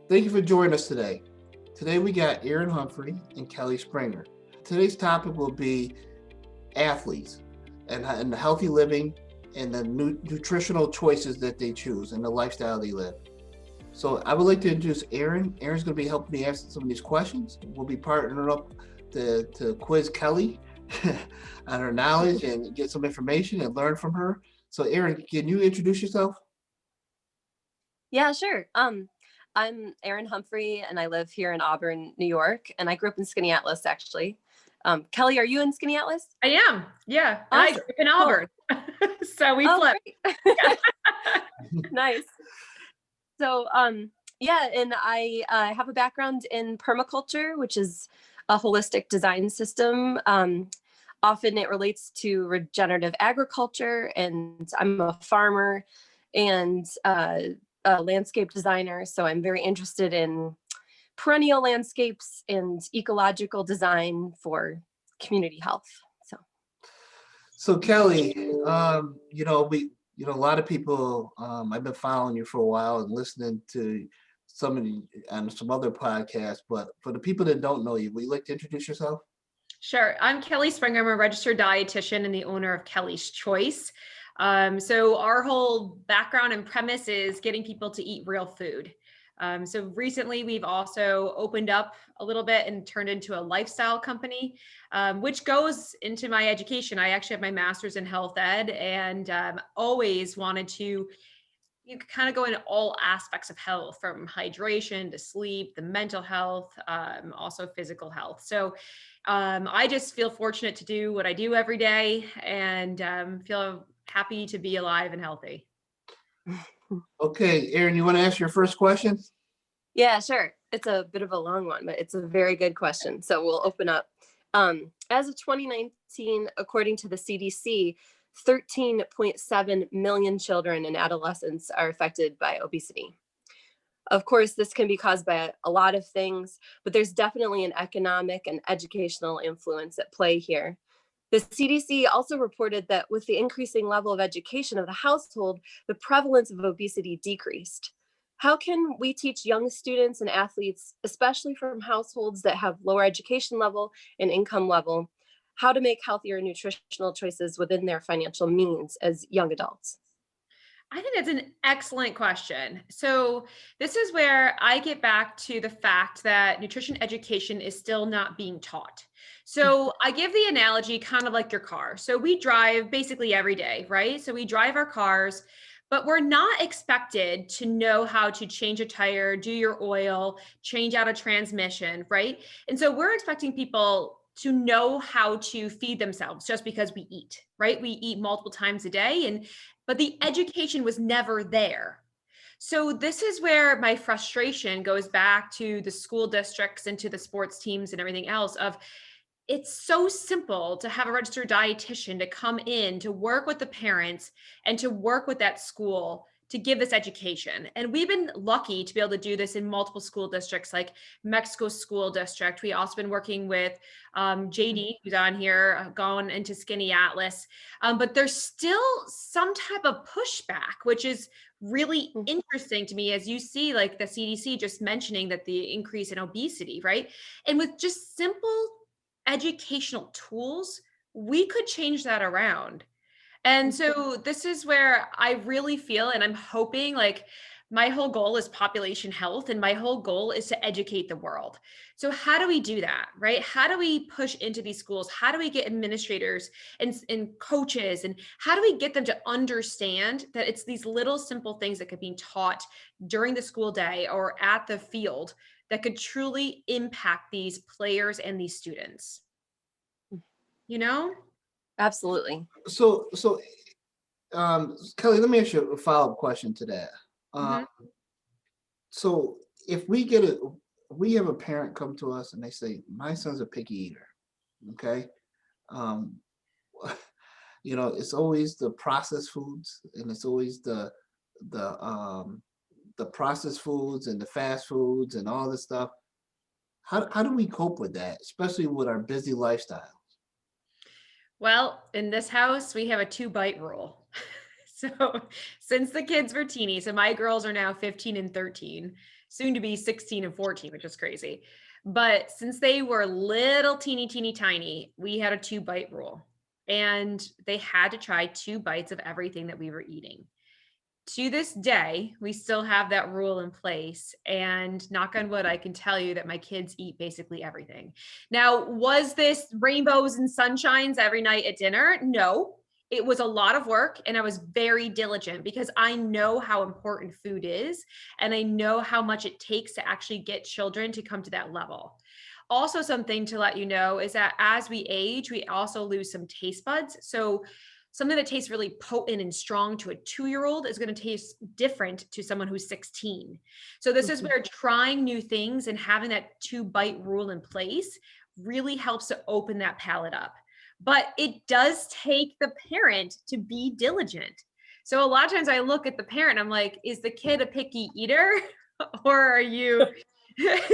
Thank you for joining us today. Today we got Erin Humphrey and Kelly Springer. Today's topic will be athletes and the healthy living and the nutritional choices that they choose and the lifestyle they live. So I would like to introduce Erin. Erin's going to be helping me answer some of these questions. We'll be partnering up to quiz Kelly on her knowledge and get some information and learn from her. So Erin, can you introduce yourself? Yeah, sure. I'm Erin Humphrey, and I live here in Auburn, New York, and I grew up in Skaneateles, actually. Kelly, are you in Skaneateles? I am, yeah, and I grew Awesome. up in Cool. Auburn, so we Oh, flipped. great. Nice. So, yeah, and I have a background in permaculture, which is a holistic design system. Often it relates to regenerative agriculture, and I'm a farmer and a landscape designer. So I'm very interested in perennial landscapes and ecological design for community health. So Kelly, a lot of people, I've been following you for a while and listening to some of the, and some other podcasts, but for the people that don't know you, would you like to introduce yourself? Sure, I'm Kelly Springer. I'm a registered dietitian and the owner of Kelly's Choice. So our whole background and premise is getting people to eat real food. So recently we've also opened up a little bit and turned into a lifestyle company, which goes into my education. I actually have my master's in health ed and always wanted to you could kind of go into all aspects of health, from hydration to sleep, the mental health, also physical health. So I just feel fortunate to do what I do every day and feel happy to be alive and healthy. Okay, Erin, you want to ask your first question? Yeah, sure. It's a bit of a long one, but it's a very good question. So we'll open up. As of 2019, according to the CDC, 13.7 million children and adolescents are affected by obesity. Of course, this can be caused by a lot of things, but there's definitely an economic and educational influence at play here. The CDC also reported that with the increasing level of education of the household, the prevalence of obesity decreased. How can we teach young students and athletes, especially from households that have lower education level and income level, how to make healthier nutritional choices within their financial means as young adults? I think that's an excellent question. So, this is where I get back to the fact that nutrition education is still not being taught. So, I give the analogy kind of like your car. So, we drive basically every day, right? So, we drive our cars, but we're not expected to know how to change a tire, do your oil, change out a transmission, right? And so, we're expecting people to know how to feed themselves just because we eat, right? We eat multiple times a day, and but the education was never there. So this is where my frustration goes back to the school districts and to the sports teams and everything else of it's so simple to have a registered dietitian to come in to work with the parents and to work with that school to give this education. And we've been lucky to be able to do this in multiple school districts like Mexico School District. We also been working with JD, who's on here, going into Skinny Atlas. But there's still some type of pushback, which is really interesting to me as you see like the CDC just mentioning that the increase in obesity, right? And with just simple educational tools, we could change that around. And so this is where I really feel, and I'm hoping like my whole goal is population health, and my whole goal is to educate the world. So, how do we do that, right? How do we push into these schools? How do we get administrators and coaches? And how do we get them to understand that it's these little simple things that could be taught during the school day or at the field that could truly impact these players and these students? You know? Absolutely. So, Kelly, let me ask you a follow-up question to that. Um, Mhm. so if we have a parent come to us and they say, my son's a picky eater, okay? Um, it's always the processed foods and it's always the the processed foods and the fast foods and all this stuff. How do we cope with that, especially with our busy lifestyle? Well, in this house, we have a 2-bite rule. So since the kids were teeny, so my girls are now 15 and 13. soon to be 16 and 14, which is crazy. But since they were little teeny tiny, we had a 2-bite rule, and they had to try 2 bites of everything that we were eating. To this day, we still have that rule in place, and knock on wood, I can tell you that my kids eat basically everything. Now, was this rainbows and sunshines every night at dinner? No, it was a lot of work, and I was very diligent because I know how important food is, and I know how much it takes to actually get children to come to that level. Also, something to let you know is that as we age, we also lose some taste buds. So something that tastes really potent and strong to a 2-year-old is going to taste different to someone who's 16. So this is where trying new things and having that 2-bite rule in place really helps to open that palate up. But it does take the parent to be diligent. So a lot of times I look at the parent, I'm like, is the kid a picky eater or are you?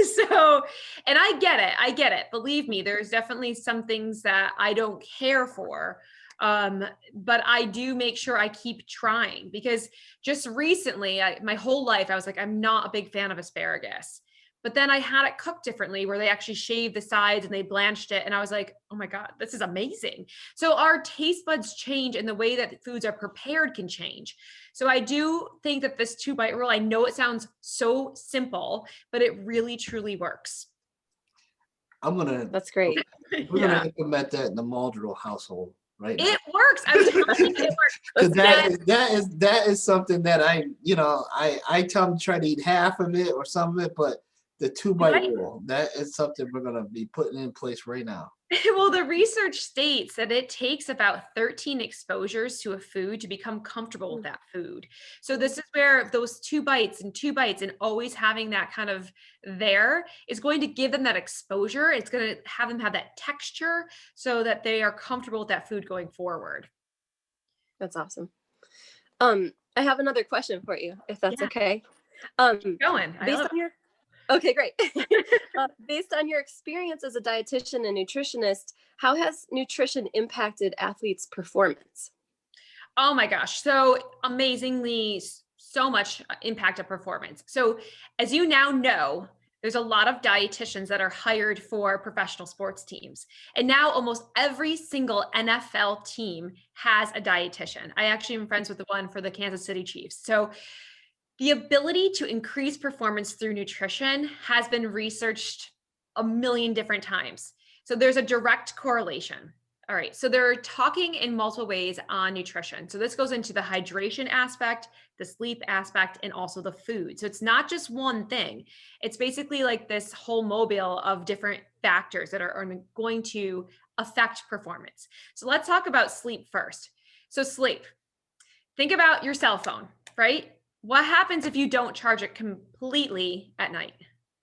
So, and I get it. Believe me, there's definitely some things that I don't care for. But I do make sure I keep trying, because just recently, my whole life, I was like, I'm not a big fan of asparagus. But then I had it cooked differently, where they actually shaved the sides and they blanched it. And I was like, oh my God, this is amazing. So our taste buds change, and the way that foods are prepared can change. So I do think that this 2-bite rule, I know it sounds so simple, but it really truly works. That's great. We're gonna implement that in the Muldrow household. Right now. It works. I'm telling you, it works. That is something that I tell them to try to eat half of it or some of it, but the 2-bite rule, that is something we're gonna be putting in place right now. Well, the research states that it takes about 13 exposures to a food to become comfortable with that food. So this is where those 2 bites and always having that kind of there is going to give them that exposure. It's going to have them have that texture so that they are comfortable with that food going forward. That's awesome. I have another question for you, if that's okay. Keep going. Okay, great. Based on your experience as a dietitian and nutritionist, how has nutrition impacted athletes' performance? Oh my gosh. So amazingly, so much impact of performance. So as you now know, there's a lot of dietitians that are hired for professional sports teams. And now almost every single NFL team has a dietitian. I actually am friends with the one for the Kansas City Chiefs. So the ability to increase performance through nutrition has been researched a million different times. So there's a direct correlation. All right, so they're talking in multiple ways on nutrition. So this goes into the hydration aspect, the sleep aspect, and also the food. So it's not just one thing. It's basically like this whole mobile of different factors that are going to affect performance. So let's talk about sleep first. So sleep. Think about your cell phone, right? What happens if you don't charge it completely at night?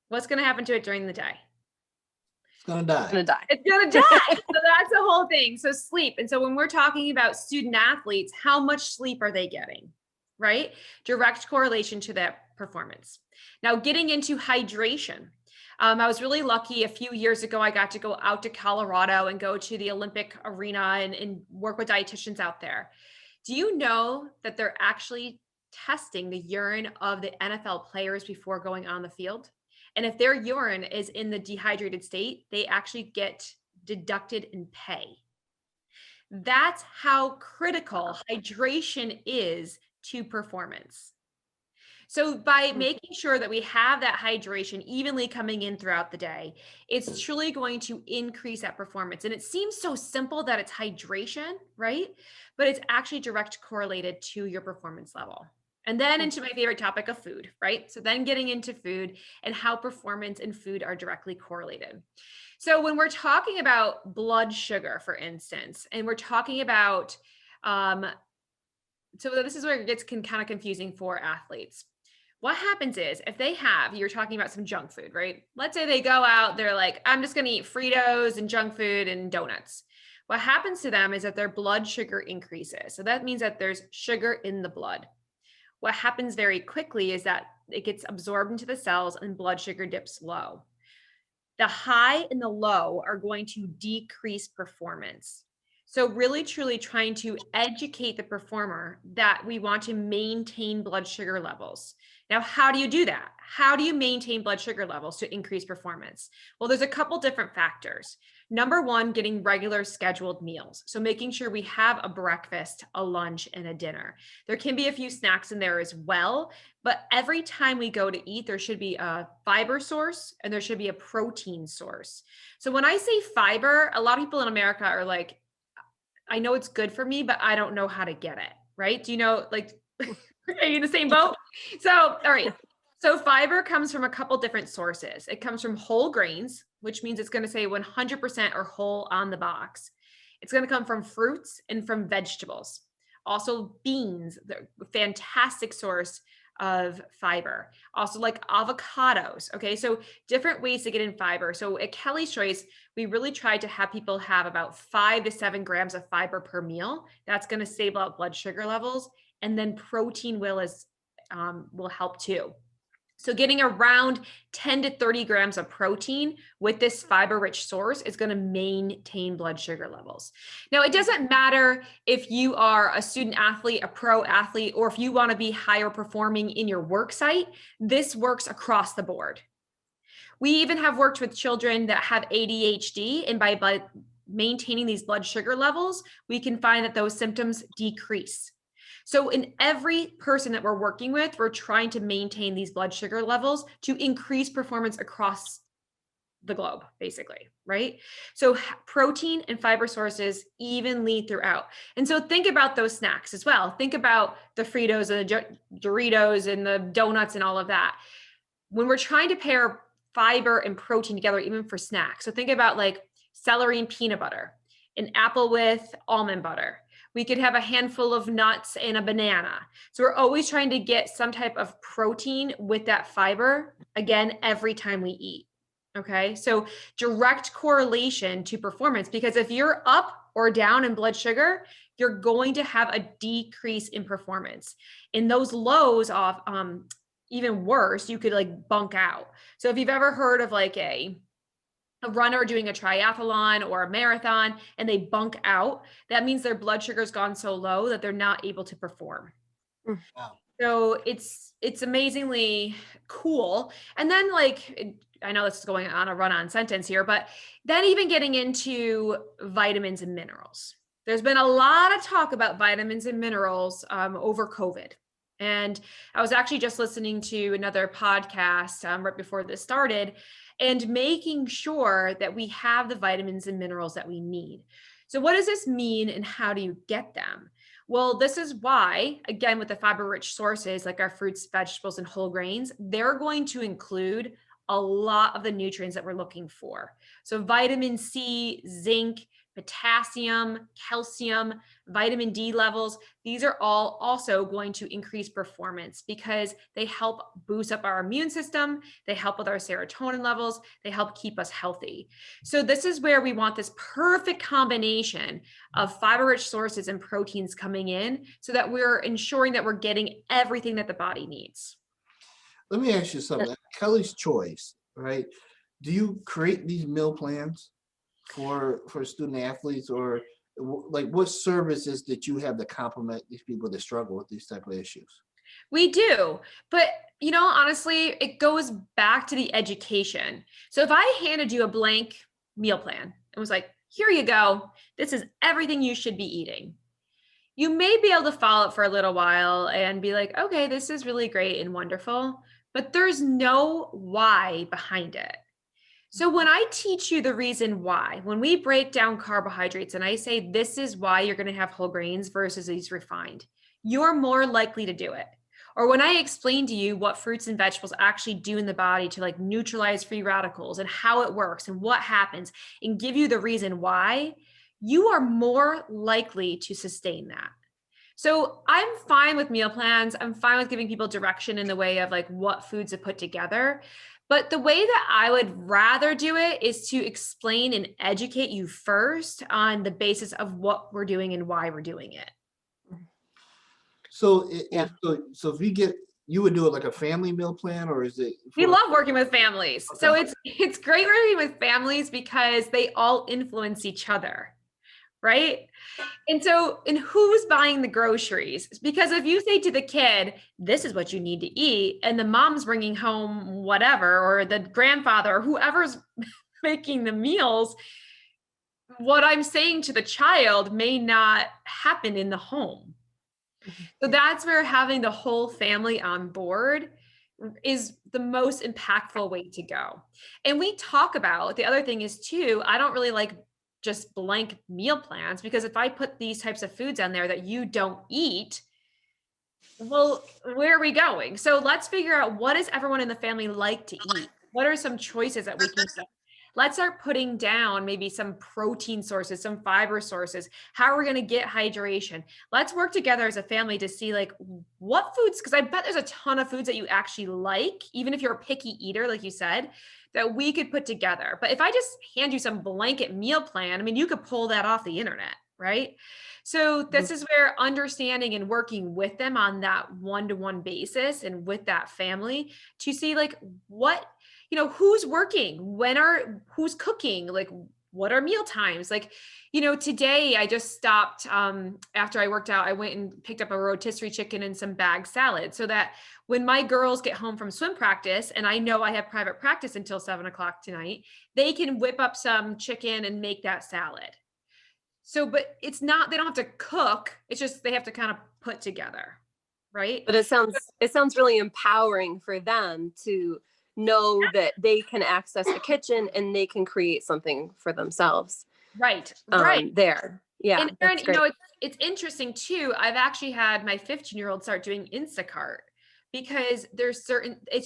What's going to happen to it during the day? It's going to die. It's going to die. So that's the whole thing. So sleep. And so when we're talking about student athletes, how much sleep are they getting? Right? Direct correlation to that performance. Now, getting into hydration. I was really lucky a few years ago. I got to go out to Colorado and go to the Olympic arena and work with dietitians out there. Do you know that they're actually testing the urine of the NFL players before going on the field? And if their urine is in the dehydrated state, they actually get deducted in pay. That's how critical hydration is to performance. So by making sure that we have that hydration evenly coming in throughout the day, it's truly going to increase that performance. And it seems so simple that it's hydration, right? But it's actually direct correlated to your performance level. And then into my favorite topic of food, right? So then getting into food and how performance and food are directly correlated. So when we're talking about blood sugar, for instance, and we're talking about, so this is where it gets kind of confusing for athletes. What happens is if they have, you're talking about some junk food, right? Let's say they go out, they're like, I'm just going to eat Fritos and junk food and donuts. What happens to them is that their blood sugar increases. So that means that there's sugar in the blood. What happens very quickly is that it gets absorbed into the cells and blood sugar dips low. The high and the low are going to decrease performance. So really, truly trying to educate the performer that we want to maintain blood sugar levels. Now, how do you do that? How do you maintain blood sugar levels to increase performance? Well, there's a couple different factors. Number one, getting regular scheduled meals. So making sure we have a breakfast, a lunch, and a dinner. There can be a few snacks in there as well, but every time we go to eat, there should be a fiber source and there should be a protein source. So when I say fiber, a lot of people in America are like, I know it's good for me, but I don't know how to get it, right? Do you know, like, are you in the same boat? So, all right. So fiber comes from a couple different sources. It comes from whole grains, which means it's going to say 100% or whole on the box. It's going to come from fruits and from vegetables. Also beans, they're a fantastic source of fiber. Also like avocados. Okay. So different ways to get in fiber. So at Kelly's Choice, we really tried to have people have about 5 to 7 grams of fiber per meal. That's going to stable out blood sugar levels. And then protein will help too. So getting around 10 to 30 grams of protein with this fiber-rich source is going to maintain blood sugar levels. Now, it doesn't matter if you are a student athlete, a pro athlete, or if you want to be higher performing in your work site, this works across the board. We even have worked with children that have ADHD, and by maintaining these blood sugar levels, we can find that those symptoms decrease. So in every person that we're working with, we're trying to maintain these blood sugar levels to increase performance across the globe, basically, right? So protein and fiber sources evenly throughout. And so think about those snacks as well. Think about the Fritos and the Doritos and the donuts and all of that. When we're trying to pair fiber and protein together, even for snacks. So think about like celery and peanut butter, an apple with almond butter. We could have a handful of nuts and a banana. So we're always trying to get some type of protein with that fiber, again, every time we eat. Okay. So direct correlation to performance, because if you're up or down in blood sugar, you're going to have a decrease in performance. In those lows of, even worse, you could like bunk out. So if you've ever heard of like a runner doing a triathlon or a marathon and they bunk out, that means their blood sugar's gone so low that they're not able to perform. Wow. So it's amazingly cool. And then like, I know this is going on a run-on sentence here, but then even getting into vitamins and minerals. There's been a lot of talk about vitamins and minerals over COVID. And I was actually just listening to another podcast right before this started, and making sure that we have the vitamins and minerals that we need. So what does this mean and how do you get them? Well, this is why, again, with the fiber-rich sources like our fruits, vegetables, and whole grains, they're going to include a lot of the nutrients that we're looking for. So vitamin C, zinc, potassium, calcium, vitamin D levels, these are all also going to increase performance because they help boost up our immune system, they help with our serotonin levels, they help keep us healthy. So this is where we want this perfect combination of fiber-rich sources and proteins coming in so that we're ensuring that we're getting everything that the body needs. Let me ask you something. Kelly's Choice, right? Do you create these meal plans for student athletes, or like what services that you have to complement these people that struggle with these type of issues? We do, but you know, honestly, it goes back to the education. So if I handed you a blank meal plan and was like, here you go, this is everything you should be eating, you may be able to follow it for a little while and be like, okay, this is really great and wonderful, but there's no why behind it. So when I teach you the reason why, when we break down carbohydrates and I say, this is why you're going to have whole grains versus these refined, you're more likely to do it. Or when I explain to you what fruits and vegetables actually do in the body to like neutralize free radicals and how it works and what happens and give you the reason why, you are more likely to sustain that. So I'm fine with meal plans. I'm fine with giving people direction in the way of like what foods to put together. But the way that I would rather do it is to explain and educate you first on the basis of what we're doing and why we're doing it. So so if you would do it like a family meal plan, or is it? We love working with families. Okay. So it's great working with families because they all influence each other, right? And who's buying the groceries? Because if you say to the kid, this is what you need to eat, and the mom's bringing home whatever, or the grandfather, or whoever's making the meals, what I'm saying to the child may not happen in the home. So that's where having the whole family on board is the most impactful way to go. And we talk about the other thing is too, I don't really like just blank meal plans, because if I put these types of foods on there that you don't eat, well, where are we going? So let's figure out, what does everyone in the family like to eat? What are some choices that we can get? Let's start putting down maybe some protein sources, some fiber sources. How are we going to get hydration? Let's work together as a family to see like what foods, because I bet there's a ton of foods that you actually like, even if you're a picky eater, like you said, that we could put together. But if I just hand you some blanket meal plan, I mean, you could pull that off the internet, right? So this is where understanding and working with them on that one-to-one basis and with that family to see like what, who's working, who's cooking, like what are meal times? Like, today I just stopped, after I worked out, I went and picked up a rotisserie chicken and some bagged salad, so that when my girls get home from swim practice, and I know I have private practice until 7 o'clock tonight, they can whip up some chicken and make that salad. So, but it's not, they don't have to cook. It's just, they have to kind of put together. Right. But it sounds really empowering for them to know that they can access the kitchen and they can create something for themselves. Right. Right. There. Yeah. And Erin, it's interesting too. I've actually had my 15-year-old start doing Instacart, because there's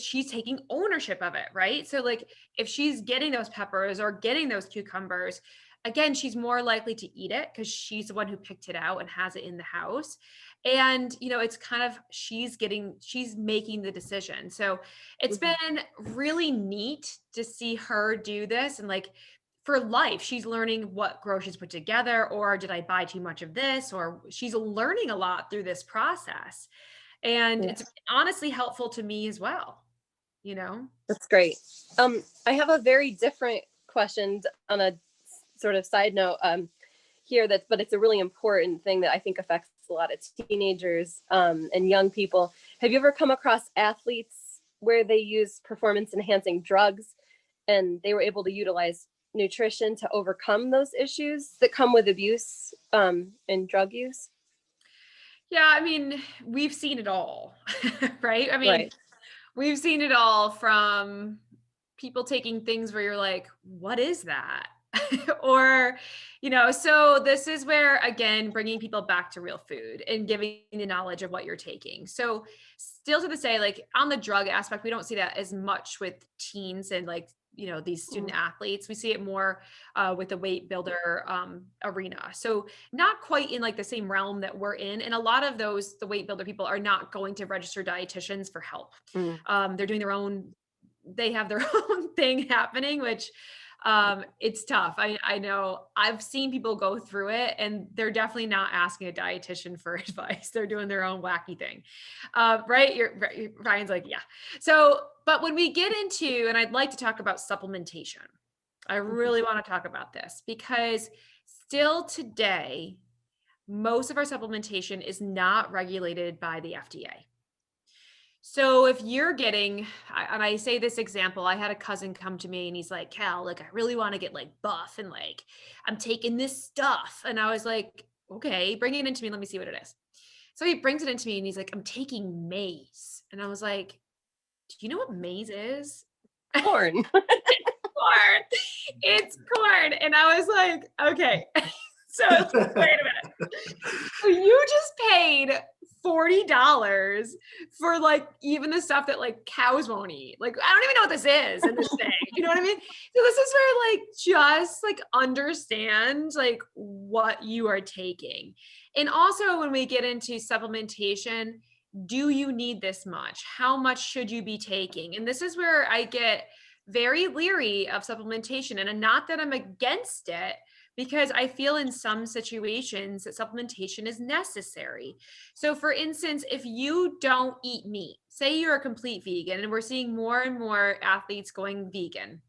she's taking ownership of it. Right. So like if she's getting those peppers or getting those cucumbers, again, she's more likely to eat it because she's the one who picked it out and has it in the house. And, it's kind of, she's making the decision. So it's been really neat to see her do this. And like for life, she's learning what groceries put together, or did I buy too much of this? Or she's learning a lot through this process. And it's honestly helpful to me as well. That's great. I have a very different question on a sort of side note here, but it's a really important thing that I think affects a lot of teenagers and young people. Have you ever come across athletes where they use performance enhancing drugs and they were able to utilize nutrition to overcome those issues that come with abuse and drug use? Yeah, I mean, we've seen it all, right? I mean, we've seen it all, from people taking things where you're like, what is that? Or, so this is where, again, bringing people back to real food and giving the knowledge of what you're taking. So still to this day, like on the drug aspect, we don't see that as much with teens and like, these student athletes. We see it more with the weight builder arena. So not quite in like the same realm that we're in. And a lot of the weight builder people are not going to register dietitians for help. They're doing they have their own thing happening, which it's tough. I know I've seen people go through it and they're definitely not asking a dietitian for advice. They're doing their own wacky thing. Right. Ryan's like, yeah. So, but when we get into, and I'd like to talk about supplementation, I really want to talk about this, because still today, most of our supplementation is not regulated by the FDA. So if you're getting, and I say this example, I had a cousin come to me and he's like, Cal, like, I really want to get like buff and like, I'm taking this stuff. And I was like, okay, bring it into me. Let me see what it is. So he brings it into me and he's like, I'm taking maize. And I was like, do you know what maize is? Corn. Corn. It's corn. And I was like, okay. So wait a minute. So you just paid $40 for like even the stuff that like cows won't eat. Like, I don't even know what this is in this thing. You know what I mean? So this is where like, just like understand like what you are taking. And also when we get into supplementation, do you need this much? How much should you be taking? And this is where I get very leery of supplementation, and not that I'm against it, because I feel in some situations that supplementation is necessary. So for instance, if you don't eat meat, say you're a complete vegan, and we're seeing more and more athletes going vegan,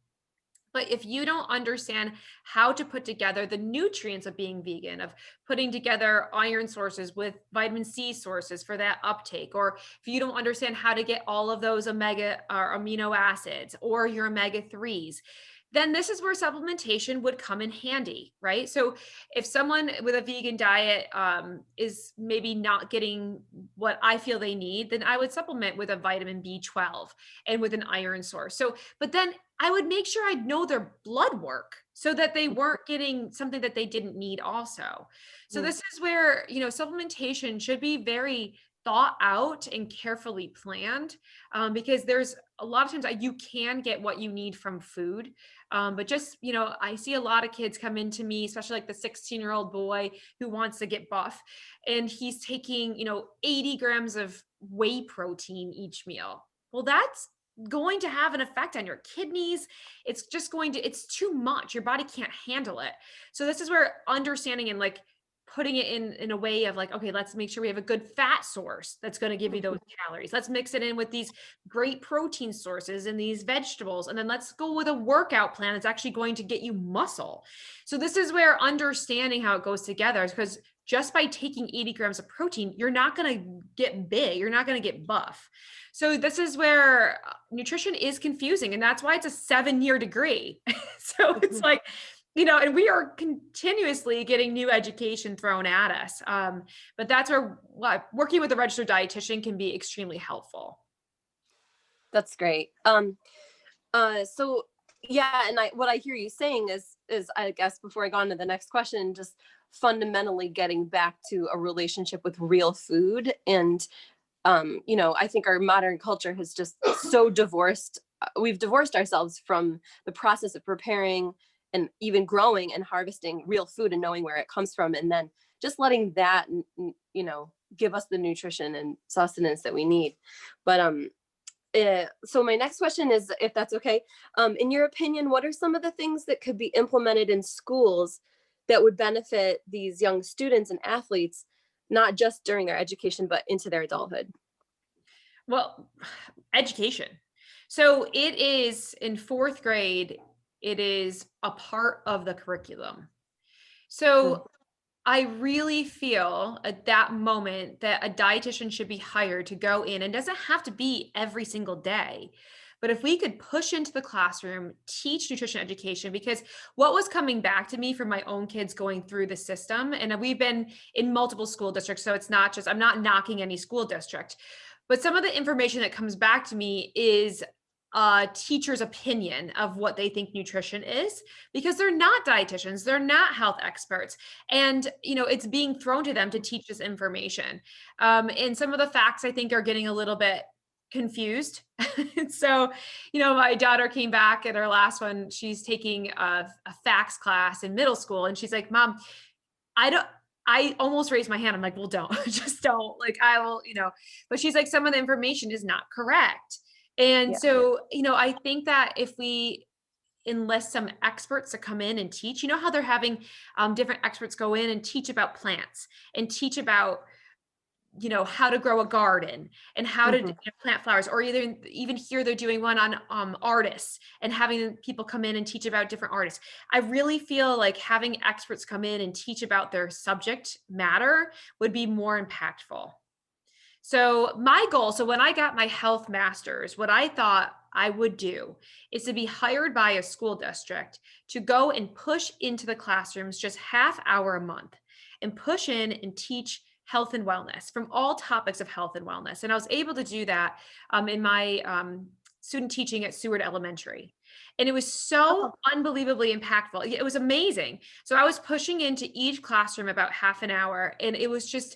But if you don't understand how to put together the nutrients of being vegan, of putting together iron sources with vitamin C sources for that uptake, or if you don't understand how to get all of those omega or amino acids or your omega 3s, then this is where supplementation would come in handy, right? So if someone with a vegan diet is maybe not getting what I feel they need, then I would supplement with a vitamin B12 and with an iron source. So, but then I would make sure I'd know their blood work so that they weren't getting something that they didn't need also. So this is where, supplementation should be very thought out and carefully planned, because there's a lot of times you can get what you need from food. But just, I see a lot of kids come into me, especially like the 16-year-old boy who wants to get buff, and he's taking, 80 grams of whey protein each meal. Well, that's going to have an effect on your kidneys. It's too much. Your body can't handle it. So this is where understanding and like putting it in a way of like, okay, let's make sure we have a good fat source that's going to give you those calories. Let's mix it in with these great protein sources and these vegetables. And then let's go with a workout plan that's actually going to get you muscle. So this is where understanding how it goes together, because just by taking 80 grams of protein, you're not going to get big. You're not going to get buff. So this is where nutrition is confusing. And that's why it's a 7-year degree. So it's like, and we are continuously getting new education thrown at us. But that's where working with a registered dietitian can be extremely helpful. That's great. So yeah, and what I hear you saying is I guess before I go on to the next question, just fundamentally getting back to a relationship with real food. And I think our modern culture has just so we've divorced ourselves from the process of preparing and even growing and harvesting real food and knowing where it comes from, and then just letting that, give us the nutrition and sustenance that we need. But so my next question is, if that's okay, in your opinion, what are some of the things that could be implemented in schools that would benefit these young students and athletes, not just during their education, but into their adulthood? Well, education. So it is in 4th grade, it is a part of the curriculum. So I really feel at that moment that a dietitian should be hired to go in, and doesn't have to be every single day. But if we could push into the classroom, teach nutrition education, because what was coming back to me from my own kids going through the system, and we've been in multiple school districts, so it's not just, I'm not knocking any school district, but some of the information that comes back to me is a teacher's opinion of what they think nutrition is, because they're not dietitians, they're not health experts. And, it's being thrown to them to teach this information. And some of the facts I think are getting a little bit confused. So, my daughter came back at her last one, she's taking a facts class in middle school. And she's like, Mom, I almost raised my hand. I'm like, well, don't, just don't, like, I will, but she's like, some of the information is not correct. And so, I think that if we enlist some experts to come in and teach, how they're having different experts go in and teach about plants and teach about, how to grow a garden and how to plant flowers, or even here they're doing one on artists and having people come in and teach about different artists. I really feel like having experts come in and teach about their subject matter would be more impactful. So my goal, so when I got my health master's, what I thought I would do is to be hired by a school district to go and push into the classrooms just half hour a month and push in and teach health and wellness from all topics of health and wellness. And I was able to do that in my student teaching at Seward Elementary. And it was so unbelievably impactful. It was amazing. So I was pushing into each classroom about half an hour, and it was just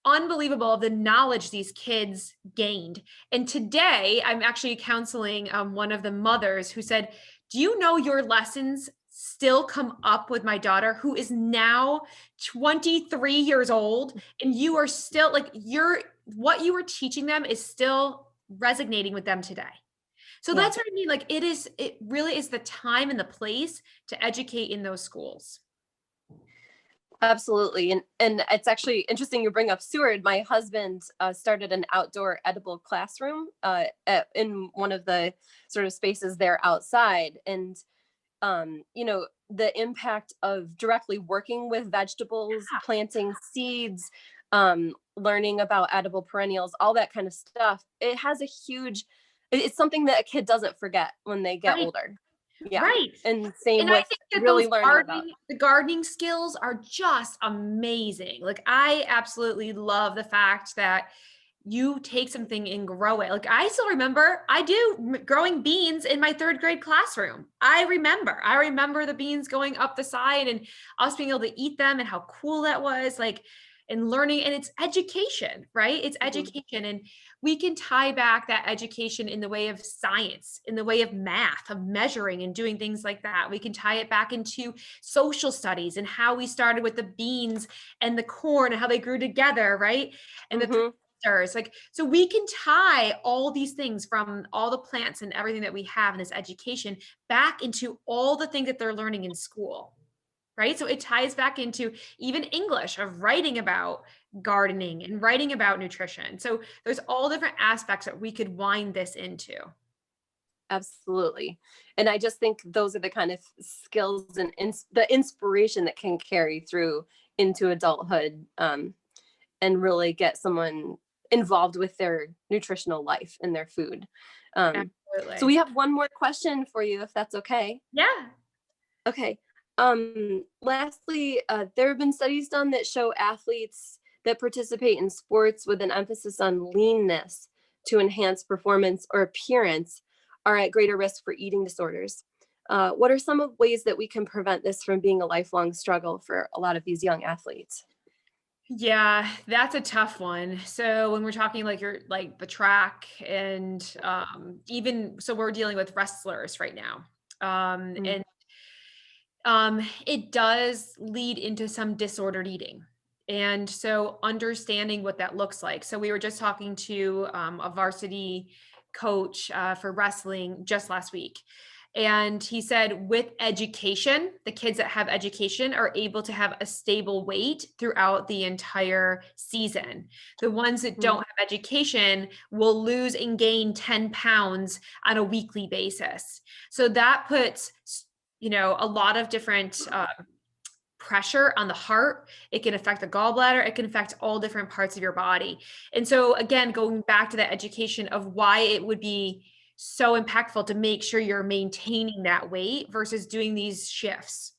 unbelievable the knowledge these kids gained. And today I'm actually counseling one of the mothers who said, do you know your lessons still come up with my daughter, who is now 23 years old, and you are still like, what you were teaching them is still resonating with them today. So that's what I mean. Like it really is the time and the place to educate in those schools. Absolutely. And it's actually interesting you bring up Seward. My husband started an outdoor edible classroom in one of the sort of spaces there outside. And the impact of directly working with vegetables, planting seeds, learning about edible perennials, all that kind of stuff. It has it's something that a kid doesn't forget when they get Right. older. Yeah. Right. And same And with I think that really those learning about. the gardening skills are just amazing. Like, I absolutely love the fact that you take something and grow it. Like, I still remember growing beans in my 3rd grade classroom. I remember the beans going up the side and us being able to eat them and how cool that was. Like, and learning, and it's education, right? It's education. And we can tie back that education in the way of science, in the way of math, of measuring and doing things like that. We can tie it back into social studies and how we started with the beans and the corn and how they grew together, right? And the like, so we can tie all these things from all the plants and everything that we have in this education back into all the things that they're learning in school, right? So it ties back into even English, of writing about gardening and writing about nutrition. So there's all different aspects that we could wind this into. Absolutely. And I just think those are the kind of skills and the inspiration that can carry through into adulthood, and really get someone involved with their nutritional life and their food. Absolutely. So we have one more question for you, if that's okay. Yeah. Okay. Lastly, there have been studies done that show athletes that participate in sports with an emphasis on leanness to enhance performance or appearance are at greater risk for eating disorders. What are some of ways that we can prevent this from being a lifelong struggle for a lot of these young athletes? Yeah, that's a tough one. So when we're talking like the track and even so we're dealing with wrestlers right now. And it does lead into some disordered eating. And so understanding what that looks like. So we were just talking to a varsity coach for wrestling just last week. And he said with education, the kids that have education are able to have a stable weight throughout the entire season. The ones that don't have education will lose and gain 10 pounds on a weekly basis. So that puts, a lot of different pressure on the heart. It can affect the gallbladder. It can affect all different parts of your body. And so again, going back to that education of why it would be so impactful to make sure you're maintaining that weight versus doing these shifts.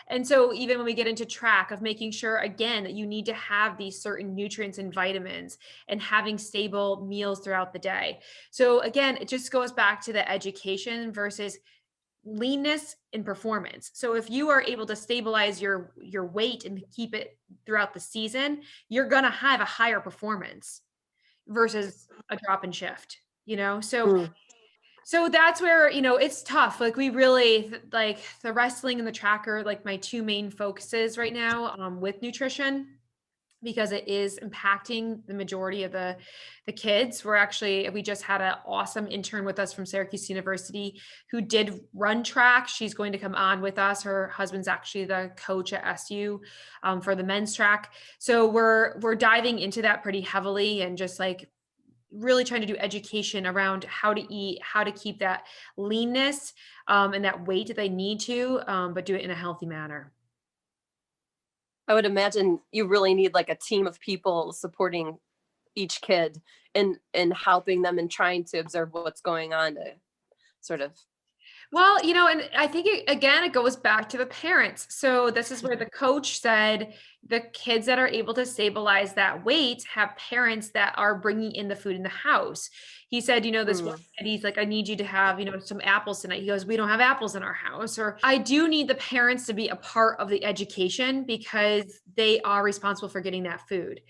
And so even when we get into track, of making sure again that you need to have these certain nutrients and vitamins and having stable meals throughout the day. So again, it just goes back to the education versus leanness and performance. So if you are able to stabilize your weight and keep it throughout the season, you're going to have a higher performance versus a drop and shift, so that's where, it's tough. Like, we really like the wrestling and the track are like my 2 main focuses right now, with nutrition, because it is impacting the majority of the kids. We just had an awesome intern with us from Syracuse University who did run track. She's going to come on with us. Her husband's actually the coach at SU for the men's track. So we're diving into that pretty heavily, and just like really trying to do education around how to eat, how to keep that leanness and that weight that they need to, but do it in a healthy manner. I would imagine you really need like a team of people supporting each kid and helping them and trying to observe what's going on to sort of. Well, and I think it goes back to the parents. So this is where the coach said the kids that are able to stabilize that weight have parents that are bringing in the food in the house. He said, this one kid, he's like, I need you to have, some apples tonight. He goes, we don't have apples in our house. Or I do need the parents to be a part of the education because they are responsible for getting that food.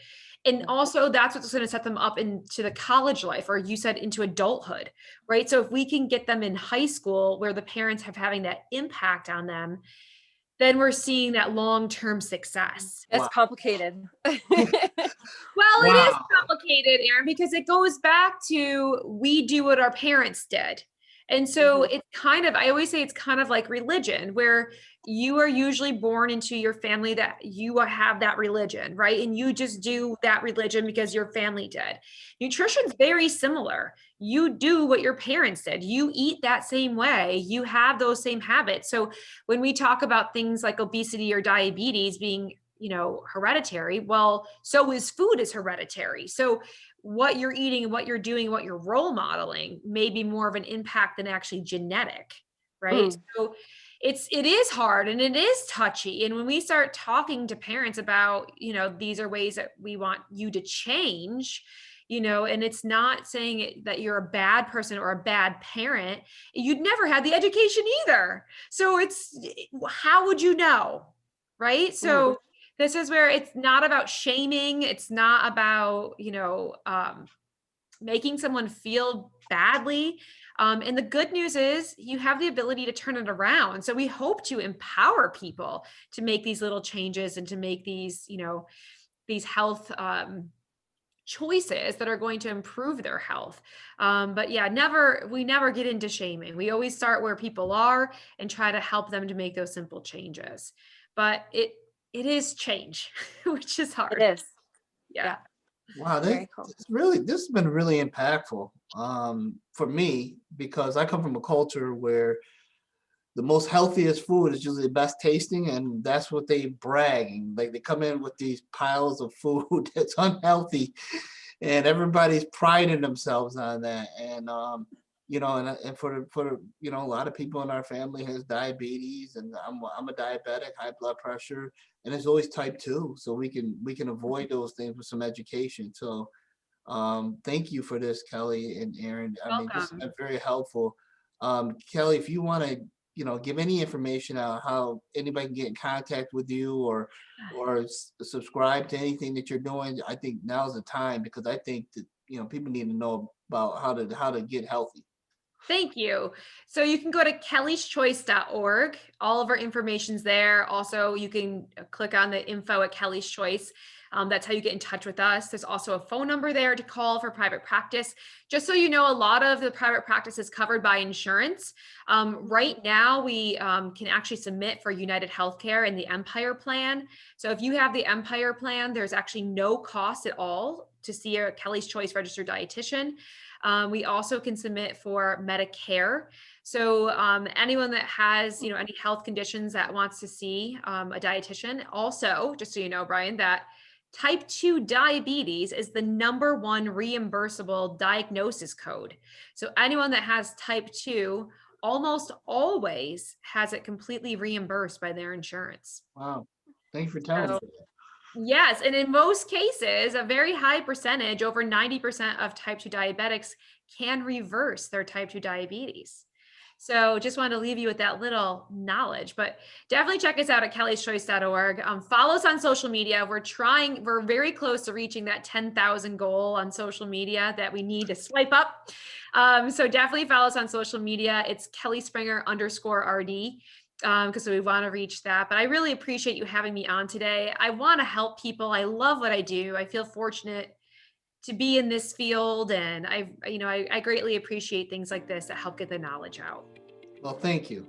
And also that's what's going to set them up into the college life, or you said into adulthood, right? So if we can get them in high school where the parents have having that impact on them, then we're seeing that long-term success. It's complicated. Well, it is complicated, Erin, because it goes back to we do what our parents did. And so it's kind of, I always say it's kind of like religion, where you are usually born into your family that you have that religion, right? And you just do that religion because your family did. Nutrition's very similar. You do what your parents did. You eat that same way. You have those same habits. So when we talk about things like obesity or diabetes being, hereditary, well, so is food is hereditary. So what you're eating and what you're doing, what you're role modeling may be more of an impact than actually genetic, right? So it is hard and it is touchy. And when we start talking to parents about, these are ways that we want you to change, and it's not saying that you're a bad person or a bad parent, you'd never had the education either. So how would you know? Right? So this is where it's not about shaming. It's not about, making someone feel badly. And the good news is you have the ability to turn it around. So we hope to empower people to make these little changes and to make these, these health choices that are going to improve their health. But yeah, we never get into shaming. We always start where people are and try to help them to make those simple changes. But it is change, which is hard. It is. Yeah. Wow, Very cool. this has been really impactful for me, because I come from a culture where the most healthiest food is usually the best tasting, and that's what they bragging. Like they come in with these piles of food that's unhealthy, and everybody's priding themselves on that. And and for the a lot of people in our family has diabetes, and I'm a diabetic, high blood pressure, and it's always type 2. So we can avoid those things with some education. So thank you for this, Kelly and Aaron. I mean, this has been very helpful. Kelly, if you want to give any information on how anybody can get in contact with you or subscribe to anything that you're doing, I think now's the time, because I think that people need to know about how to get healthy. Thank you. So you can go to kellyschoice.org. All of our information's there. Also, you can click on the info at Kelly's Choice. That's how you get in touch with us. There's also a phone number there to call for private practice. Just so you know, a lot of the private practice is covered by insurance. Right now, we can actually submit for United Healthcare and the Empire Plan. So if you have the Empire Plan, there's actually no cost at all to see a Kelly's Choice registered dietitian. We also can submit for Medicare. So anyone that has, any health conditions that wants to see a dietitian. Also, just so you know, Brian, that type 2 diabetes is the #1 reimbursable diagnosis code. So anyone that has type 2 almost always has it completely reimbursed by their insurance. Wow. Thanks for telling me that. Yes. And in most cases, a very high percentage, over 90% of type 2 diabetics can reverse their type 2 diabetes. So just wanted to leave you with that little knowledge, but definitely check us out at kellyschoice.org. Follow us on social media. We're very close to reaching that 10,000 goal on social media that we need to swipe up. So definitely follow us on social media. It's @KellySpringer_RD. Because we want to reach that. But I really appreciate you having me on today. I want to help people. I love what I do. I feel fortunate to be in this field, and I greatly appreciate things like this that help get the knowledge out. Well, thank you.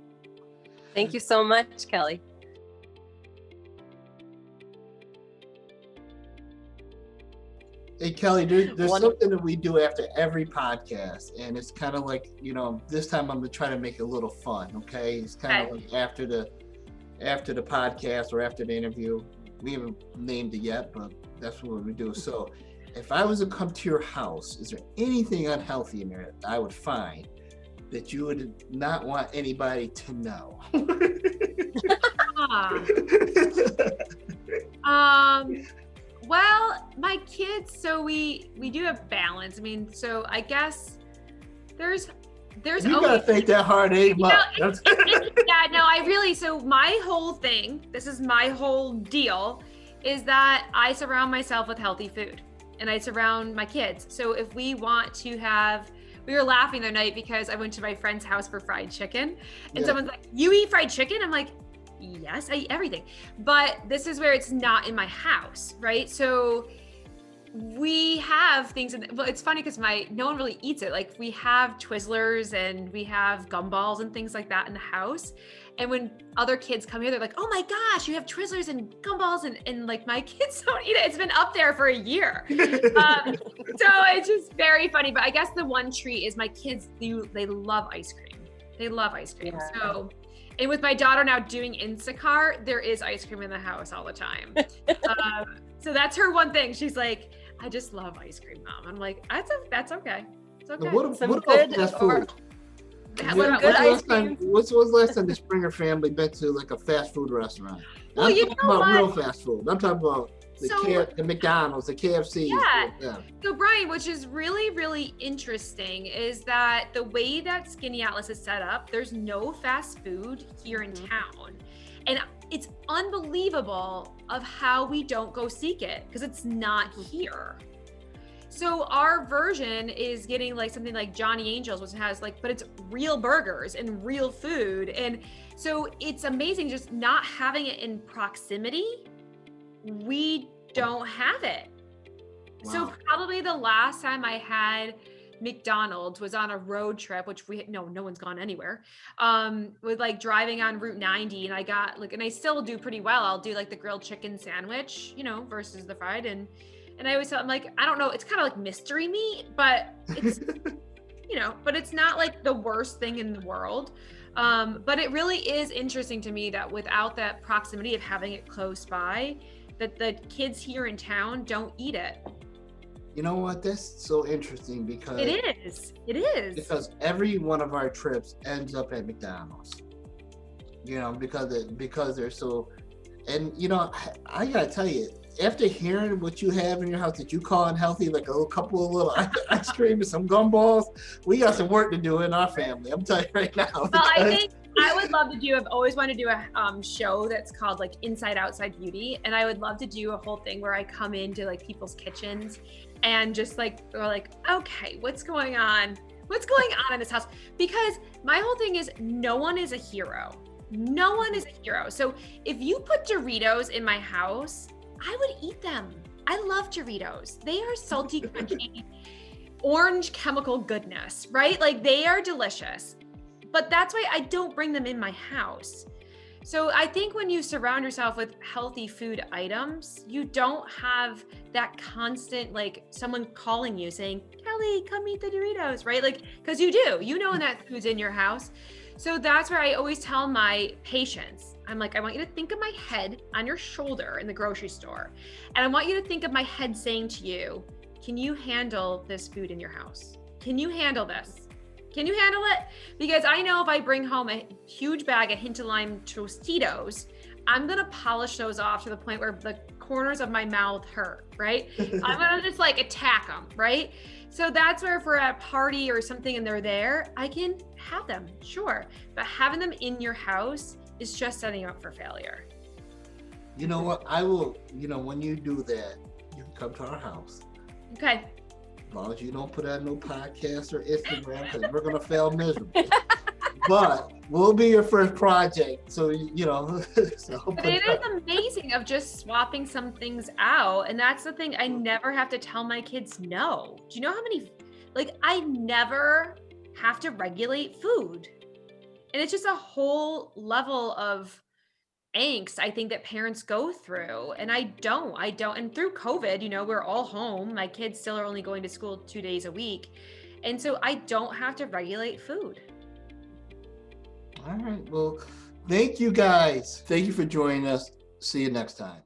Thank you so much, Kelly. Hey, Kelly, there's something that we do after every podcast, and it's kind of like, this time I'm going to try to make it a little fun, okay? It's kind of like after the podcast or after the interview. We haven't named it yet, but that's what we do. So if I was to come to your house, is there anything unhealthy in there that I would find that you would not want anybody to know? Well, my kids, so we do have balance. I mean, so I guess there's you gotta think that hard, yeah, no, so my whole thing, this is my whole deal, is that I surround myself with healthy food and I surround my kids. So if we want to have, we were laughing the other night because I went to my friend's house for fried chicken and someone's like, "You eat fried chicken?" I'm like, yes, I eat everything. But this is where it's not in my house, right? So we have things well, it's funny because no one really eats it. Like we have Twizzlers and we have gumballs and things like that in the house. And when other kids come here, they're like, oh my gosh, you have Twizzlers and gumballs, and like my kids don't eat it. It's been up there for a year. So it's just very funny. But I guess the one treat is my kids, they love ice cream. They love ice cream. Yeah. So, and with my daughter now doing Instacart, there is ice cream in the house all the time. So that's her one thing. She's like, I just love ice cream, Mom. I'm like, that's okay. It's okay. What about fast food? What's the last time the Springer family been to like a fast food restaurant? Well, I'm talking about real fast food. I'm talking about the McDonald's, the KFC. Yeah. So Brian, which is really, really interesting is that the way that Skinny Atlas is set up, there's no fast food here in town. And it's unbelievable of how we don't go seek it because it's not here. So our version is getting like something like Johnny Angel's, which has like, but it's real burgers and real food. And so it's amazing just not having it in proximity. We don't have it. Wow. So probably the last time I had McDonald's was on a road trip, which no one's gone anywhere, with like driving on Route 90. And I got like, and I still do pretty well. I'll do like the grilled chicken sandwich, versus the fried. And I always tell them like, I don't know, it's kind of like mystery meat, but it's, but it's not like the worst thing in the world. But it really is interesting to me that without that proximity of having it close by, that the kids here in town don't eat it. You know what? That's so interesting because it is. Because every one of our trips ends up at McDonald's. Because they're so, and I gotta tell you, after hearing what you have in your house that you call unhealthy, like a couple of little ice cream and some gumballs, we got some work to do in our family. I'm telling you right now. Well, I think I would love to I've always wanted to do a show that's called like Inside Outside Beauty. And I would love to do a whole thing where I come into like people's kitchens and just like, we're like, okay, what's going on? What's going on in this house? Because my whole thing is no one is a hero. No one is a hero. So if you put Doritos in my house, I would eat them. I love Doritos. They are salty, crunchy, orange chemical goodness, right? Like they are delicious. But that's why I don't bring them in my house. So I think when you surround yourself with healthy food items, you don't have that constant, like someone calling you saying, Kelly, come eat the Doritos, right? Like, because you do, when that food's in your house. So that's where I always tell my patients, I'm like, I want you to think of my head on your shoulder in the grocery store. And I want you to think of my head saying to you, can you handle this food in your house? Can you handle this? Can you handle it? Because I know if I bring home a huge bag of Hint of Lime Tostitos, I'm going to polish those off to the point where the corners of my mouth hurt, right? I'm going to just like attack them, right? So that's where if we're at a party or something and they're there, I can have them, sure. But having them in your house is just setting you up for failure. You know what? I will, when you do that, you can come to our house. Okay. As long as you don't put out no podcast or Instagram, because we're going to fail miserably. But we'll be your first project. So, But it is amazing of just swapping some things out. And that's the thing. I never have to tell my kids no. Do you know how many, I never have to regulate food. And it's just a whole level of angst, I think, that parents go through. And I don't. And through COVID, we're all home. My kids still are only going to school 2 days a week. And so I don't have to regulate food. All right. Well, thank you guys. Thank you for joining us. See you next time.